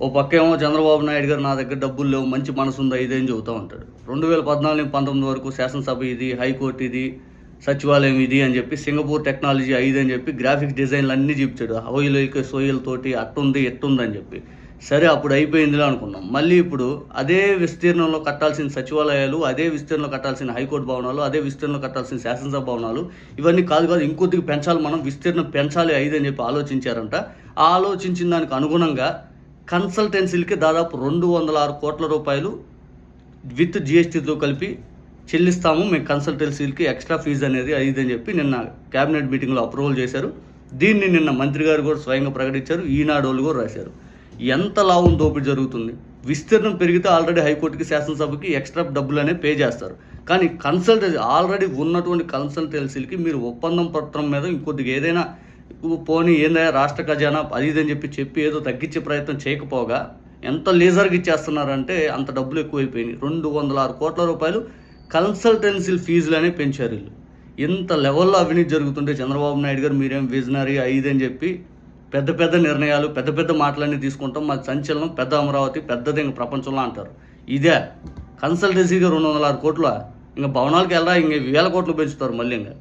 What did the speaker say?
ఓ పక్కేమో చంద్రబాబు నాయుడు గారు నా దగ్గర డబ్బులు లేవు, మంచి మనసు ఉందా, ఇదేం చెబుతూ ఉంటాడు. 2014-19 వరకు శాసనసభ ఇది, హైకోర్టు ఇది, సచివాలయం ఇది అని చెప్పి, సింగపూర్ టెక్నాలజీ 5 అని చెప్పి, గ్రాఫిక్స్ డిజైన్లు అన్నీ చూపించాడు. హోయిలకి సోయిలతోటి అట్టుంది ఎట్టుంది అని చెప్పి. సరే అప్పుడు అయిపోయిందిలే అనుకున్నాం. మళ్ళీ ఇప్పుడు అదే విస్తీర్ణంలో కట్టాల్సిన సచివాలయాలు, అదే విస్తీర్ణంలో కట్టాల్సిన హైకోర్టు భవనాలు, అదే విస్తీర్ణంలో కట్టాల్సిన శాసనసభ భవనాలు, ఇవన్నీ కాదు ఇంకొద్దిగా పెంచాలి, మనం విస్తీర్ణం పెంచాలి 5 అని చెప్పి ఆలోచించారంట. ఆ ఆలోచించిన దానికి అనుగుణంగా కన్సల్టెన్సీలకి దాదాపు 206 కోట్ల రూపాయలు విత్ జిఎస్టీతో కలిపి చెల్లిస్తాము మేము కన్సల్టెన్సీలకి, ఎక్స్ట్రా ఫీజు అనేది 5 అని చెప్పి నిన్న క్యాబినెట్ మీటింగ్లో అప్రూవల్ చేశారు. దీన్ని నిన్న మంత్రి గారు కూడా స్వయంగా ప్రకటించారు, ఈనాడు వాళ్ళు కూడా రాశారు. ఎంత లాభం దోపిడీ జరుగుతుంది. విస్తీర్ణం పెరిగితే ఆల్రెడీ హైకోర్టుకి, శాసనసభకి ఎక్స్ట్రా డబ్బులు అనేవి పే చేస్తారు. కానీ కన్సల్టెన్సీ ఆల్రెడీ ఉన్నటువంటి కన్సల్టెన్సీలకి మీరు ఒప్పందం పత్రం మీద ఇంకొద్దిగా ఏదైనా పోనీ ఏందయ్యా రాష్ట్ర ఖజానా అది ఇదని చెప్పి ఏదో తగ్గించే ప్రయత్నం చేయకపోగా ఎంత లేజర్గా ఇచ్చేస్తున్నారంటే అంత డబ్బులు ఎక్కువైపోయినాయి. 206 కోట్ల రూపాయలు కన్సల్టెన్సీల ఫీజులు అనేవి పెంచారు వీళ్ళు. ఇంత లెవెల్లో అవినీతి జరుగుతుంటే చంద్రబాబు నాయుడు గారు మీరేం విజనరీ 5 అని చెప్పి పెద్ద పెద్ద నిర్ణయాలు, పెద్ద పెద్ద మాటలన్నీ తీసుకుంటాం, మాకు సంచలనం పెద్ద అమరావతి పెద్దది ఇంకా ప్రపంచంలో అంటారు. ఇదే కన్సల్టెన్సీగా 206 కోట్ల ఇంకా భవనాలకు వెళ్ళరా, ఇంక 1000 కోట్లు పెంచుతారు మళ్ళీ ఇంకా.